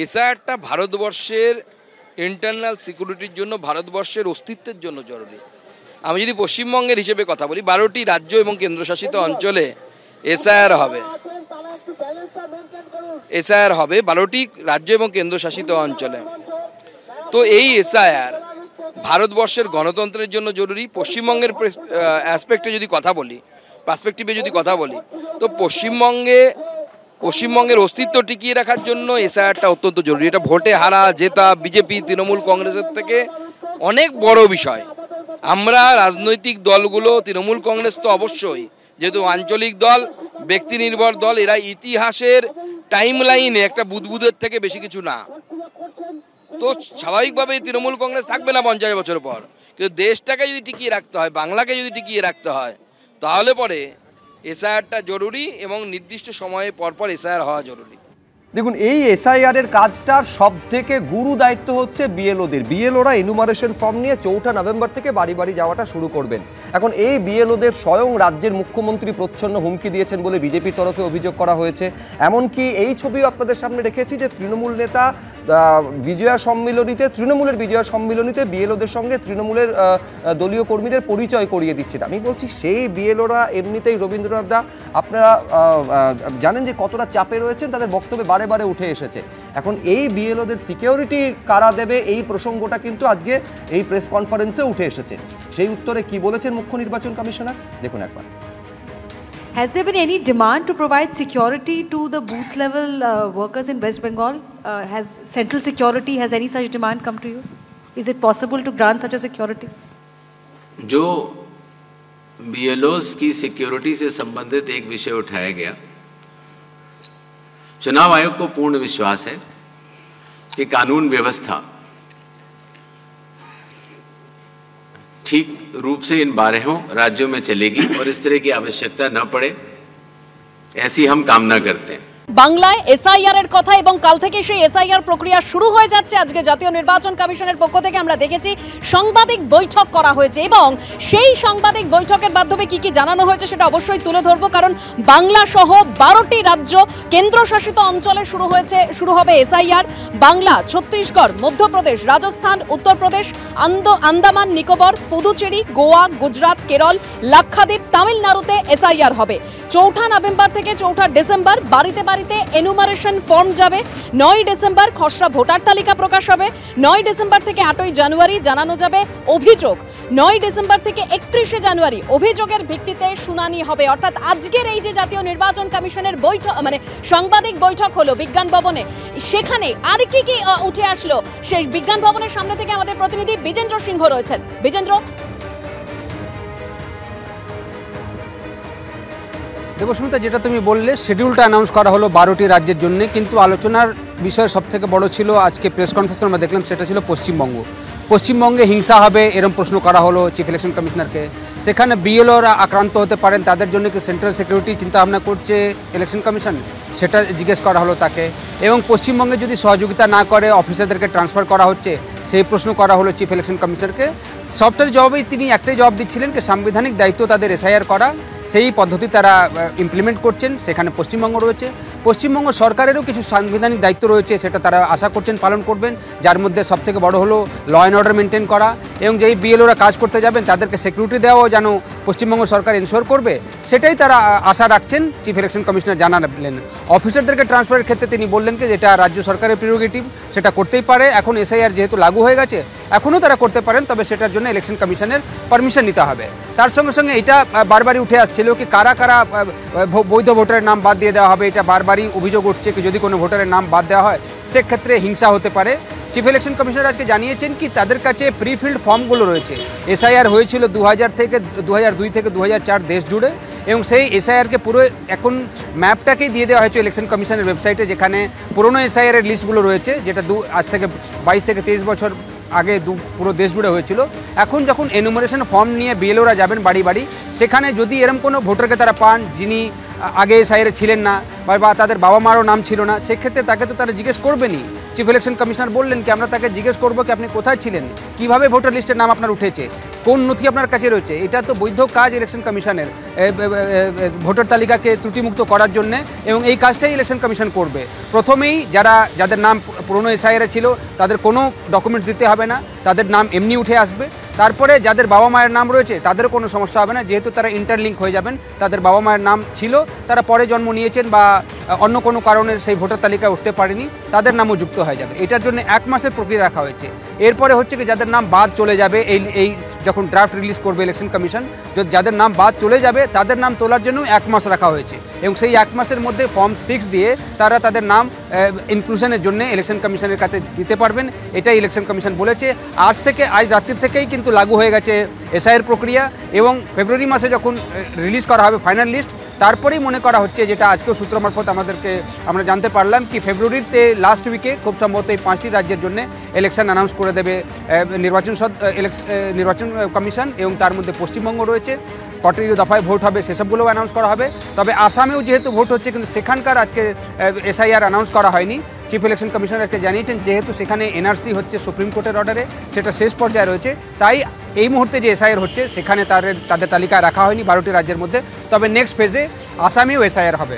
এসআইআরটা ভারতবর্ষের ইন্টারনাল সিকিউরিটির জন্য, ভারতবর্ষের অস্তিত্বের জন্য জরুরি। আমি যদি পশ্চিমবঙ্গের হিসেবে কথা বলি, 12টি রাজ্য এবং কেন্দ্রশাসিত অঞ্চলে এসআইআর হবে। 12টি রাজ্য এবং কেন্দ্রশাসিত অঞ্চলে। তো এই এসআইআর ভারতবর্ষের গণতন্ত্রের জন্য জরুরি। পশ্চিমবঙ্গের অ্যাসপেক্টে যদি কথা বলি, পার্সপেক্টিভে যদি কথা বলি, তো পশ্চিমবঙ্গের অস্তিত্ব টিকিয়ে রাখার জন্য এসআইআরটা অত্যন্ত জরুরি। এটা ভোটে হারা জেতা বিজেপি, তৃণমূল কংগ্রেসের থেকে অনেক বড় বিষয়। আমরা রাজনৈতিক দলগুলো, তৃণমূল কংগ্রেস তো অবশ্যই, যেহেতু আঞ্চলিক দল, ব্যক্তি নির্ভর দল, এরা ইতিহাসের টাইম লাইনে একটা বুদবুদের থেকে বেশি কিছু না। তো স্বাভাবিকভাবেই তৃণমূল কংগ্রেস থাকবে না 50 বছর পর, কিন্তু দেশটাকে যদি টিকিয়ে রাখতে হয়, বাংলাকে যদি টিকিয়ে রাখতে হয়, তাহলে পরে এসআইআরটা জরুরি এবং নির্দিষ্ট সময়ে পরপর এসআইআর হওয়া জরুরি। দেখুন, এই এসআইআর এর কাজটার সব থেকে গুরু দায়িত্ব হচ্ছে বিএলওদের। বিএলওরা এনুমারেশন ফর্ম নিয়ে 4 নভেম্বর থেকে বাড়ি বাড়ি যাওয়াটা শুরু করবেন। এখন এই বিএলওদের স্বয়ং রাজ্যের মুখ্যমন্ত্রী প্রচ্ছন্ন হুমকি দিয়েছেন বলে বিজেপির তরফে অভিযোগ করা হয়েছে। এমনকি এই ছবিও আপনাদের সামনে রেখেছি যে তৃণমূল নেতা তৃণমূলের বিজয়া সম্মিলনীতে বিএলওদের সঙ্গে তৃণমূলের দলীয় কর্মীদের পরিচয় করিয়ে দিচ্ছেন। আমি বলছি, সেই বিএলওরা এমনিতেই, রবীন্দ্রনাথ দা, আপনারা জানেন যে কতটা চাপে রয়েছেন, তাদের বক্তব্যে বারে বারে উঠে এসেছে। এখন এই বিএলওদের সিকিউরিটি কারা দেবে, এই প্রসঙ্গটা কিন্তু আজকে এই প্রেস কনফারেন্সে উঠে এসেছে। সেই উত্তরে কি বলেছেন মুখ্য নির্বাচন কমিশনার, দেখুন একবার। Has there been any demand to provide security to the booth level workers in West Bengal? Has central security, has any such demand come to you? Is it possible to grant such a security? जो BLOs की security से संबंधित एक विषय उठाया गया, चुनाव आयोग को पूर्ण विश्वास है कि कानून व्यवस्था ठीक रूप से इन 12 राज्यों में चलेगी और इस तरह की आवश्यकता न पड़े, ऐसी हम कामना करते हैं। বাংলায় এসআইআর এর কথা এবং কাল থেকে সেই এসআইআর প্রক্রিয়া শুরু হয়ে যাচ্ছে। আজকে জাতীয় নির্বাচন কমিশনের পক্ষ থেকে আমরা দেখেছি সাংবাদিক বৈঠক করা হয়েছে এবং সেই সাংবাদিক বৈঠকের মাধ্যমে কি কি জানানো হয়েছে সেটা অবশ্যই তুলে ধরবো। কারণ বাংলা সহ 12টি রাজ্য কেন্দ্রশাসিত অঞ্চলে শুরু হবে এসআইআর। বাংলা, ছত্তিশগড়, মধ্যপ্রদেশ, রাজস্থান, উত্তরপ্রদেশ, আন্দামান নিকোবর, পুদুচেরি, গোয়া, গুজরাট, কেরল, লাক্ষাদ্বীপ, তামিলনাড়ুতে এসআইআর হবে। 4 নভেম্বর থেকে 4 ডিসেম্বর বাড়িতে বাড়িতে এনুমারেশন ফর্ম যাবে। 9 ডিসেম্বর খসড়া ভোটার তালিকা প্রকাশ হবে। 9 ডিসেম্বর থেকে 8 জানুয়ারি জানানো যাবে অভিযোগ। 9 ডিসেম্বর থেকে 31 জানুয়ারি অভিযোগের ভিত্তিতে শুনানি হবে। অর্থাৎ আজকের এই যে জাতীয় নির্বাচন কমিশনের বৈঠক, মানে সাংবাদিক বৈঠক হলো বিজ্ঞান ভবনে, সেখানে আর কি কি উঠে আসলো সেই বিজ্ঞান ভবনের সামনে থেকে আমাদের প্রতিনিধি বিজেন্দ্র সিংহ রয়েছেন। বিজেন্দ্র, দেবস্মিতা, যেটা তুমি বললে, শিডিউলটা অ্যানাউন্স করা হলো 12টি রাজ্যের জন্য, কিন্তু আলোচনার বিষয় সবথেকে বড় ছিল আজকে প্রেস কনফারেন্সে আমরা দেখলাম, সেটা ছিল পশ্চিমবঙ্গে হিংসা হবে এরকম প্রশ্ন করা হলো চিফ ইলেকশন কমিশনারকে। সেখানে বিএলওরা আক্রান্ত হতে পারেন, তাদের জন্য কি সেন্ট্রাল সিকিউরিটি চিন্তাভাবনা করছে ইলেকশন কমিশন, সেটা জিজ্ঞেস করা হলো তাকে। এবং পশ্চিমবঙ্গে যদি সহযোগিতা না করে অফিসারদেরকে ট্রান্সফার করা হচ্ছে, সেই প্রশ্ন করা হলো চিফ ইলেকশন কমিশনারকে। সবটার জবাবেই তিনি একটাই জবাব দিচ্ছিলেন যে সাংবিধানিক দায়িত্ব তাদের এসআইআর করা, সেই পদ্ধতি তারা ইমপ্লিমেন্ট করছেন। সেখানে পশ্চিমবঙ্গ রয়েছে, পশ্চিমবঙ্গ সরকারেরও কিছু সাংবিধানিক দায়িত্ব রয়েছে, সেটা তারা আশা করছেন পালন করবেন। যার মধ্যে সবথেকে বড় হলো ল অ্যান্ড অর্ডার মেনটেন করা, এবং যেই বিএলওরা কাজ করতে যাবেন তাদেরকে সিকিউরিটি দেওয়াও যেন পশ্চিমবঙ্গ সরকার এনশোর করবে, সেটাই তারা আশা রাখছেন। চিফ ইলেকশন কমিশনার জানালেন। অফিসারদেরকে ট্রান্সফারের ক্ষেত্রে তিনি বললেন যে যেটা রাজ্য সরকারের প্রিরোগেটিভ, সেটা করতেই পারে। এখন এসআইআর যেহেতু লাগু হয়ে গেছে, এখনও তারা করতে পারেন, তবে সেটার জন্য ইলেকশন কমিশনের পারমিশন নিতে হবে। তার সঙ্গে সঙ্গে এটা বারবারই উঠে আসছিল কি কারা কারা বৈধ ভোটারের নাম বাদ দিয়ে দেওয়া হবে। এটা বারবারই অভিযোগ উঠছে কি যদি কোনো ভোটারের নাম বাদ দেওয়া হয় সেক্ষেত্রে হিংসা হতে পারে। চিফ ইলেকশন কমিশনার আজকে জানিয়েছেন কি তাদের কাছে প্রিফিল্ড ফর্মগুলো রয়েছে। এসআইআর হয়েছিল 2002 থেকে 2004 দেশ জুড়ে, এবং সেই এসআইআরকে পুরো এখন ম্যাপটাকেই দিয়ে দেওয়া হয়েছে ইলেকশন কমিশনের ওয়েবসাইটে, যেখানে পুরনো এসআইআরের লিস্টগুলো রয়েছে, যেটা আজ থেকে 22 থেকে 23 বছর আগে পুরো দেশ জুড়ে হয়েছিল। এখন যখন এনুমারেশন ফর্ম নিয়ে বিএলওরা যাবেন বাড়ি বাড়ি, সেখানে যদি এরকম কোনো ভোটারকে তারা পান যিনি আগে এসআইআরে ছিলেন না বা তাদের বাবা মারও নাম ছিল না, সেক্ষেত্রে তাকে তো তারা জিজ্ঞেস করবেনই। চিফ ইলেকশন কমিশনার বললেন কি আমরা তাকে জিজ্ঞেস করবো কি আপনি কোথায় ছিলেন, কিভাবে ভোটার লিস্টের নাম আপনার উঠেছে, কোন নথি আপনার কাছে রয়েছে, এটা তো বৈধ কাজ ইলেকশন কমিশনের ভোটার তালিকাকে ত্রুটিমুক্ত করার জন্য, এবং এই কাজটাই ইলেকশন কমিশন করবে। প্রথমেই যাদের নাম পুরনো এসআইআরে ছিল তাদের কোনো ডকুমেন্টস দিতে হবে না, তাদের নাম এমনি উঠে আসবে। তারপরে যাদের বাবা মায়ের নাম রয়েছে তাদের কোনো সমস্যা হবে না, যেহেতু তারা ইন্টারলিঙ্ক হয়ে যাবেন, তাদের বাবা মায়ের নাম ছিল, তারা পরে জন্ম নিয়েছেন বা অন্য কোনো কারণে সেই ভোটার তালিকায় উঠতে পারেনি, তাদের নামও যুক্ত হয়ে যাবে। এটার জন্য 1 মাসের প্রক্রিয়া রাখা হয়েছে। এরপরে হচ্ছে কি যাদের নাম বাদ চলে যাবে, এই যখন ড্রাফট রিলিজ করবে ইলেকশন কমিশন, যাদের নাম বাদ চলে যাবে তাদের নাম তোলার জন্য 1 মাস রাখা হয়েছে, এবং সেই 1 মাসের মধ্যে ফর্ম 6 দিয়ে তারা তাদের নাম ইনক্লুশনের জন্য ইলেকশন কমিশনের কাছে দিতে পারবেন। এটাই ইলেকশন কমিশন বলেছে। আজ রাত্রির থেকেই কিন্তু লাগু হয়ে গেছে এসআইআর প্রক্রিয়া, এবং ফেব্রুয়ারি মাসে যখন রিলিজ করা হবে ফাইনাল লিস্ট, তারপরেই মনে করা হচ্ছে, যেটা আজকেও সূত্র মারফত আমরা জানতে পারলাম, কি ফেব্রুয়ারিতে লাস্ট উইকে খুব সম্ভবত এই 5টি রাজ্যের জন্য ইলেকশন অ্যানাউন্স করে দেবে নির্বাচন কমিশন, এবং তার মধ্যে পশ্চিমবঙ্গ রয়েছে। কটি দফায় ভোট হবে সেসবগুলোও অ্যানাউন্স করা হবে। তবে আসামেও যেহেতু ভোট হচ্ছে, কিন্তু সেখানকার আজকে এসআইআর অ্যানাউন্স করা হয়নি। চিফ ইলেকশন কমিশনার আজকে জানিয়েছেন যেহেতু সেখানে এনআরসি হচ্ছে সুপ্রিম কোর্টের অর্ডারে, সেটা শেষ পর্যায়ে রয়েছে, তাই এই মুহূর্তে যে এসআইআর হচ্ছে সেখানে তাদের তালিকায় রাখা হয়নি 12টি রাজ্যের মধ্যে। তবে নেক্সট ফেজে আসামেও এসআইআর হবে।